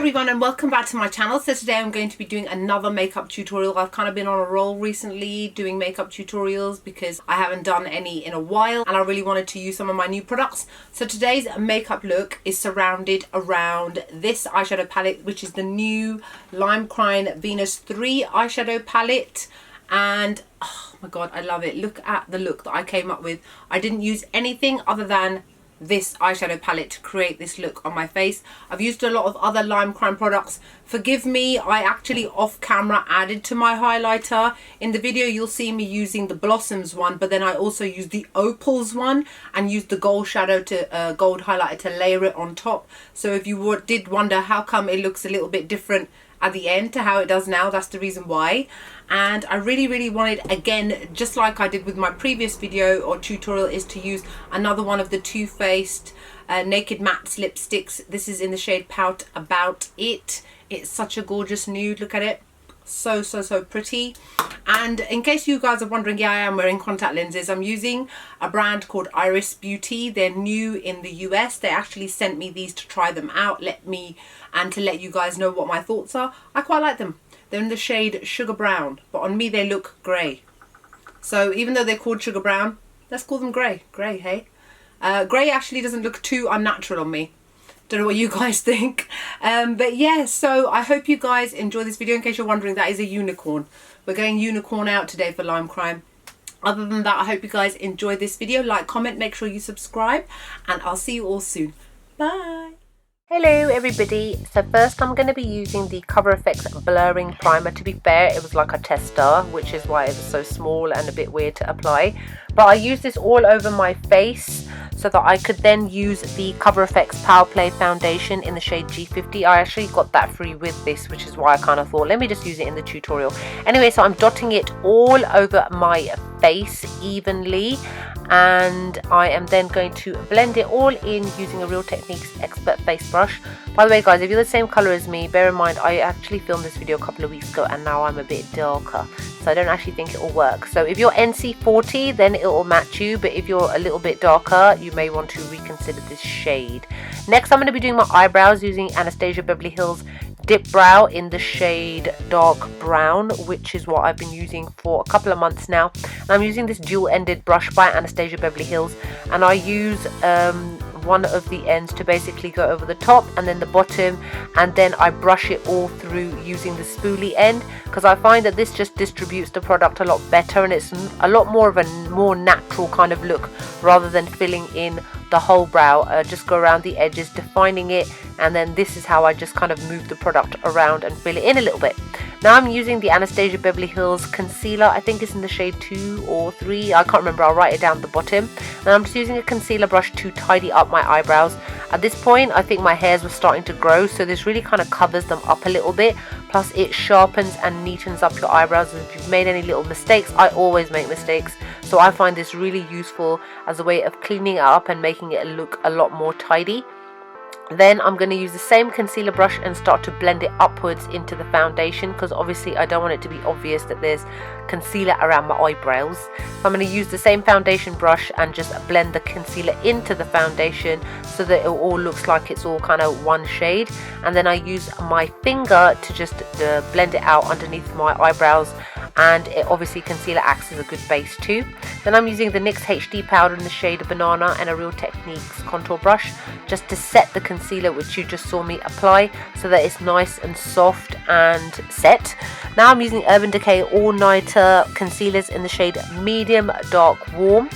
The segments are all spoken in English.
everyone and welcome back to my channel. So today I'm going to be doing another makeup tutorial. I've kind of been on a roll recently doing makeup tutorials because I haven't done any in a while and I really wanted to use some of my new products. So today's makeup look is surrounded around this eyeshadow palette, which is the new Lime Crime Venus 3 eyeshadow palette. And oh my god, I love it. Look at the look that I came up with. I didn't use anything other than this eyeshadow palette to create this look on my face. I've used a lot of other Lime Crime products. Forgive me, I actually off camera added to my highlighter. In the video you'll see me using the Blossoms one, but then I also used the Opals one and used the gold shadow to gold highlighter to layer it on top. So if you did wonder how come it looks a little bit different at the end to how it does now, that's the reason why. And I really wanted, again, just like I did with my previous video or tutorial, is to use another one of the Too Faced Naked Matte lipsticks. This is in the shade Pout About It. It's such a gorgeous nude. Look at it. So pretty. And in case you guys are wondering, yeah, I am wearing contact lenses. I'm using a brand called Iris Beauty. They're new in the US. They actually sent me these to try them out, and to let you guys know what my thoughts are. I quite like them. They're in the shade Sugar Brown, but on me they look grey. So even though they're called Sugar Brown, let's call them grey. Grey, hey? Grey actually doesn't look too unnatural on me. Don't know what you guys think. But yeah, so I hope you guys enjoy this video. In case you're wondering, that is a unicorn. We're going unicorn out today for Lime Crime. Other than that, I hope you guys enjoy this video. Like, comment, make sure you subscribe, and I'll see you all soon. Bye. Hello everybody. So first I'm going to be using the Cover FX blurring primer. To be fair, it was like a tester, which is why it was so small and a bit weird to apply. But I used this all over my face so that I could then use the Cover FX Power Play foundation in the shade G50. I actually got that free with this, which is why I kind of thought, let me just use it in the tutorial. Anyway, so I'm dotting it all over my face evenly, and I am then going to blend it all in using a Real Techniques Expert Face Brush. By the way guys, if you're the same colour as me, bear in mind I actually filmed this video a couple of weeks ago and now I'm a bit darker, so I don't actually think it will work. So if you're NC40, then it will match you, but if you're a little bit darker, you may want to reconsider this shade. Next I'm going to be doing my eyebrows using Anastasia Beverly Hills Dipbrow in the shade Dark Brown, which is what I've been using for a couple of months now. And I'm using this dual-ended brush by Anastasia Beverly Hills, and I use one of the ends to basically go over the top and then the bottom, and then I brush it all through using the spoolie end, because I find that this just distributes the product a lot better and it's a lot more of a more natural kind of look rather than filling in the whole brow. Just go around the edges, defining it, and then this is how I just kind of move the product around and fill it in a little bit. Now I'm using the Anastasia Beverly Hills concealer. I think it's in the shade 2 or 3, I can't remember, I'll write it down at the bottom. And I'm just using a concealer brush to tidy up my eyebrows. At this point I think my hairs were starting to grow, so this really kind of covers them up a little bit, plus it sharpens and neatens up your eyebrows. And if you've made any little mistakes, I always make mistakes, so I find this really useful as a way of cleaning it up and making it look a lot more tidy. Then I'm going to use the same concealer brush and start to blend it upwards into the foundation, because obviously I don't want it to be obvious that there's concealer around my eyebrows. So I'm going to use the same foundation brush and just blend the concealer into the foundation so that it all looks like it's all kind of one shade. And then I use my finger to just blend it out underneath my eyebrows, and obviously concealer acts as a good base too. Then I'm using the NYX HD powder in the shade Banana and a Real Techniques contour brush just to set the concealer, which you just saw me apply, so that it's nice and soft and set. Now I'm using Urban Decay All Nighter concealers in the shade Medium Dark Warm,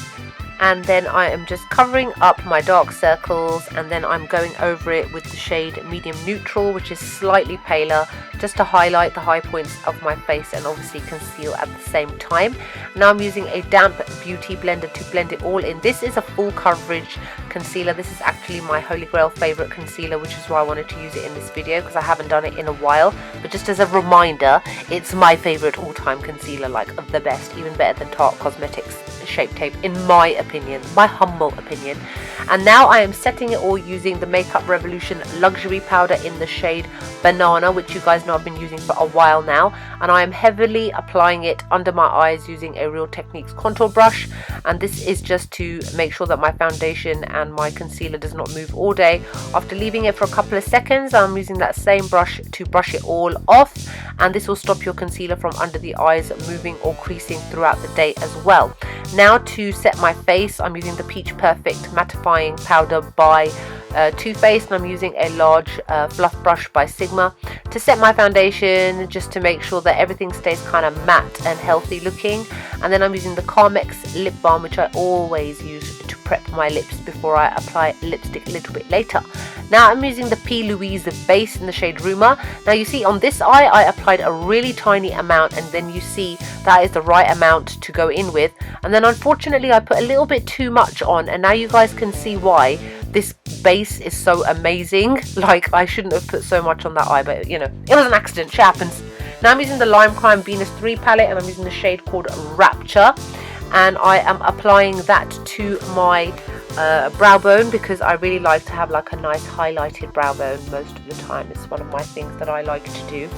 and then I am just covering up my dark circles, and then I'm going over it with the shade Medium Neutral, which is slightly paler, just to highlight the high points of my face and obviously conceal at the same time. Now I'm using a damp beauty blender to blend it all in. This is a full coverage concealer. This is actually my Holy Grail favorite concealer, which is why I wanted to use it in this video, because I haven't done it in a while. But just as a reminder, it's my favorite all-time concealer, like the best, even better than Tarte Cosmetics Shape Tape, in my opinion, my humble opinion. And now I am setting it all using the Makeup Revolution Luxury Powder in the shade Banana, which you guys know I've been using for a while now, and I am heavily applying it under my eyes using a Real Techniques contour brush. And this is just to make sure that my foundation and my concealer does not move all day. After leaving it for a couple of seconds, I'm using that same brush to brush it all off, and this will stop your concealer from under the eyes moving or creasing throughout the day as well. Now to set my face, I'm using the Peach Perfect mattifying powder by Too Faced, and I'm using a large fluff brush by Sigma to set my foundation, just to make sure that everything stays kind of matte and healthy looking. And then I'm using the Carmex lip balm, which I always use to prep my lips before I apply lipstick a little bit later. Now I'm using the P. Louise base in the shade Rumour. Now you see on this eye I applied a really tiny amount, and then you see that is the right amount to go in with. And then unfortunately I put a little bit too much on, and now you guys can see why this base is so amazing. Like, I shouldn't have put so much on that eye, but you know, it was an accident, shit happens. Now I'm using the Lime Crime Venus 3 palette, and I'm using the shade called Rapture, and I am applying that to my brow bone, because I really like to have like a nice highlighted brow bone most of the time. It's one of my things that I like to do.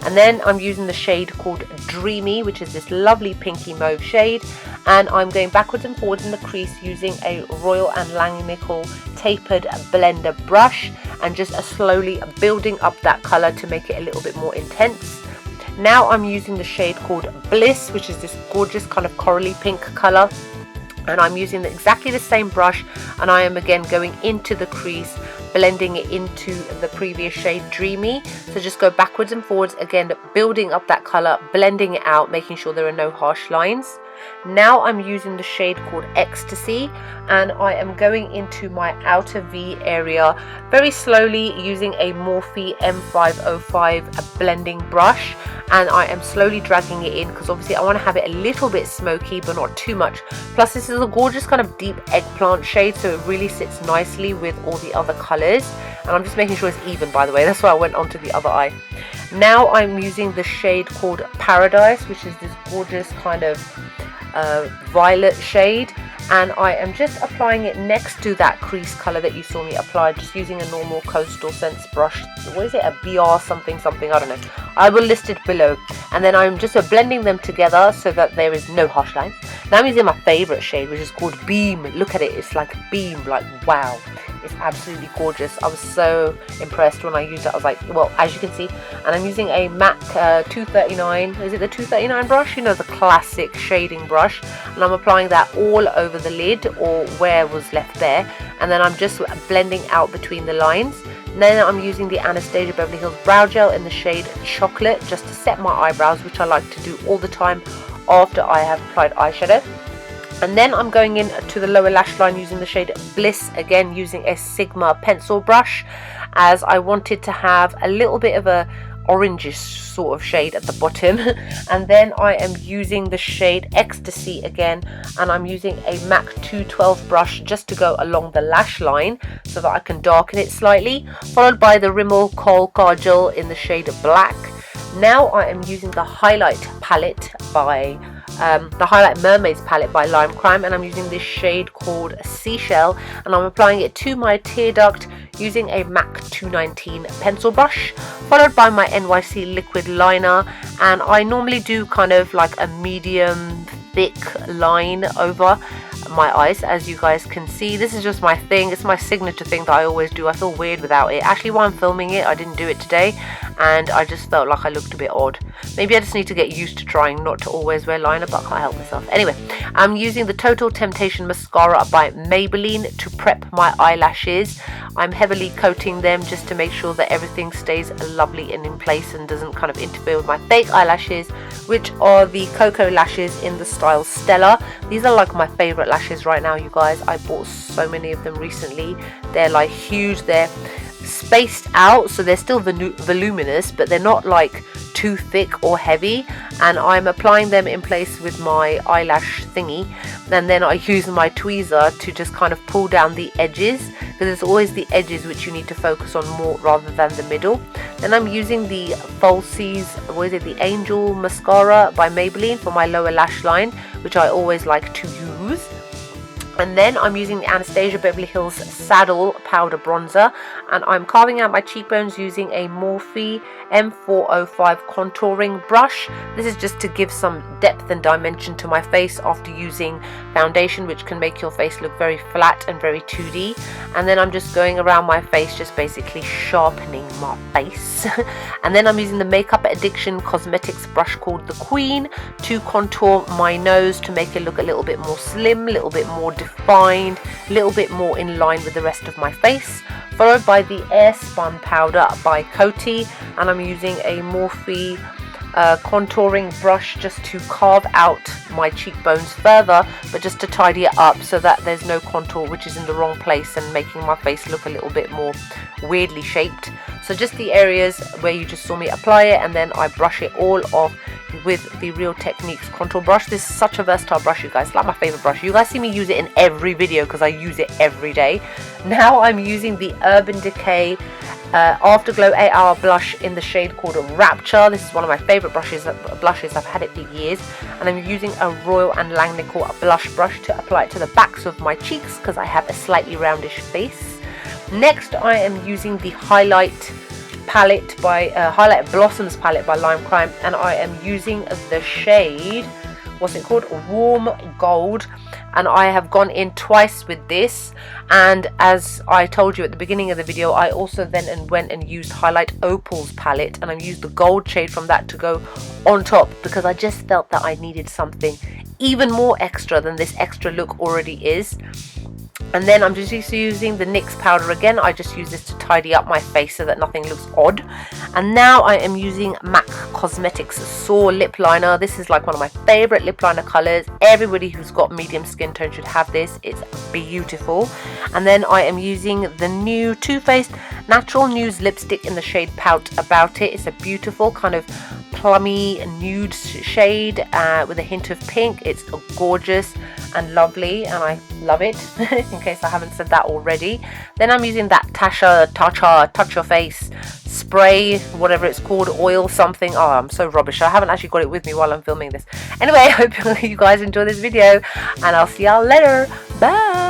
And then I'm using the shade called Dreamy, which is this lovely pinky mauve shade, and I'm going backwards and forwards in the crease using a Royal and Langnickel tapered blender brush, and just slowly building up that color to make it a little bit more intense. Now I'm using the shade called Bliss, which is this gorgeous kind of corally pink color, and I'm using exactly the same brush, and I am again going into the crease, blending it into the previous shade Dreamy. So just go backwards and forwards, again building up that color, blending it out, making sure there are no harsh lines. Now I'm using the shade called Ecstasy, and I am going into my outer V area very slowly using a Morphe M505 blending brush, and I am slowly dragging it in because obviously I want to have it a little bit smoky but not too much. Plus this is a gorgeous kind of deep eggplant shade, so it really sits nicely with all the other colors, and I'm just making sure it's even, by the way. That's why I went on to the other eye. Now I'm using the shade called Paradise, which is this gorgeous kind of violet shade, and I am just applying it next to that crease color that you saw me apply, just using a normal Coastal Scents brush. What is it, a BR something, I don't know, I will list it below. And then I'm just blending them together so that there is no harsh lines. Now I'm using my favorite shade, which is called Beam. Look at it, it's like Beam, like wow, it's absolutely gorgeous. I was so impressed when I used it. I was like, well, as you can see, and I'm using a MAC 239, is it the 239 brush? You know, the classic shading brush, and I'm applying that all over the lid, or where was left bare, and then I'm just blending out between the lines. And then I'm using the Anastasia Beverly Hills Brow Gel in the shade Chocolate, just to set my eyebrows, which I like to do all the time after I have applied eyeshadow. And then I'm going in to the lower lash line using the shade Bliss, again using a Sigma pencil brush, as I wanted to have a little bit of a orangish sort of shade at the bottom. And then I am using the shade Ecstasy again, and I'm using a MAC 212 brush just to go along the lash line so that I can darken it slightly, followed by the Rimmel Kohl Kajal in the shade Black. Now I am using the Hi-Lite palette by the Hi-Lite Mermaids palette by Lime Crime, and I'm using this shade called Seashell, and I'm applying it to my tear duct using a MAC 219 pencil brush, followed by my NYC Liquid Liner. And I normally do kind of like a medium thick line over my eyes, as you guys can see. This is just my thing, it's my signature thing that I always do. I feel weird without it. Actually, while I'm filming it, I didn't do it today, and I just felt like I looked a bit odd. Maybe I just need to get used to trying not to always wear liner, but I can't help myself. Anyway, I'm using the Total Temptation Mascara by Maybelline to prep my eyelashes. I'm heavily coating them just to make sure that everything stays lovely and in place and doesn't kind of interfere with my fake eyelashes, which are the Cocoa lashes in the style Stella. These are like my favorite lashes right now, you guys. I bought so many of them recently. They're like huge, they're spaced out, so they're still voluminous, but they're not like too thick or heavy, and I'm applying them in place with my eyelash thingy, and then I use my tweezer to just kind of pull down the edges, because it's always the edges which you need to focus on more rather than the middle. Then I'm using the Falsies, what is it, the Angel Mascara by Maybelline for my lower lash line, which I always like to use. And then I'm using the Anastasia Beverly Hills Saddle Powder Bronzer, and I'm carving out my cheekbones using a Morphe M405 contouring brush. This is just to give some depth and dimension to my face after using foundation, which can make your face look very flat and very 2D. And then I'm just going around my face, just basically sharpening my face. And then I'm using the Makeup Addiction Cosmetics brush called the Queen to contour my nose to make it look a little bit more slim, a little bit more defined, a little bit more in line with the rest of my face, followed by the Air Spun powder by Coty, and I'm using a Morphe contouring brush just to carve out my cheekbones further, but just to tidy it up so that there's no contour which is in the wrong place and making my face look a little bit more weirdly shaped. So just the areas where you just saw me apply it, and then I brush it all off with the Real Techniques contour brush. This is such a versatile brush, you guys. It's like my favorite brush. You guys see me use it in every video because I use it every day. Now I'm using the Urban Decay Afterglow 8-Hour blush in the shade called Rapture. This is one of my favorite blushes. I've had it for years, and I'm using a Royal and Langnickel blush brush to apply it to the backs of my cheeks because I have a slightly roundish face. Next, I am using the Hi-Lite palette by Hi-Lite Blossoms palette by Lime Crime, and I am using the shade, what's it called, Warm Gold, and I have gone in twice with this. And as I told you at the beginning of the video, I also then went and used Hi-Lite Opal's palette, and I used the gold shade from that to go on top because I just felt that I needed something even more extra than this extra look already is. And then I'm just using the NYX powder again. I just use this to tidy up my face so that nothing looks odd. And now I am using MAC Cosmetics Soar lip liner. This is like one of my favorite lip liner colors. Everybody who's got medium skin tone should have this. It's beautiful. And then I am using the new Too Faced Natural Nude lipstick in the shade Pout About It. It's a beautiful kind of plummy nude shade with a hint of pink. It's gorgeous and lovely, and I love it, in case I haven't said that already. Then I'm using that Touch Your Face spray, whatever it's called, oil something. Oh, I'm so rubbish. I haven't actually got it with me while I'm filming this. Anyway, I hope you guys enjoy this video, and I'll see y'all later. Bye.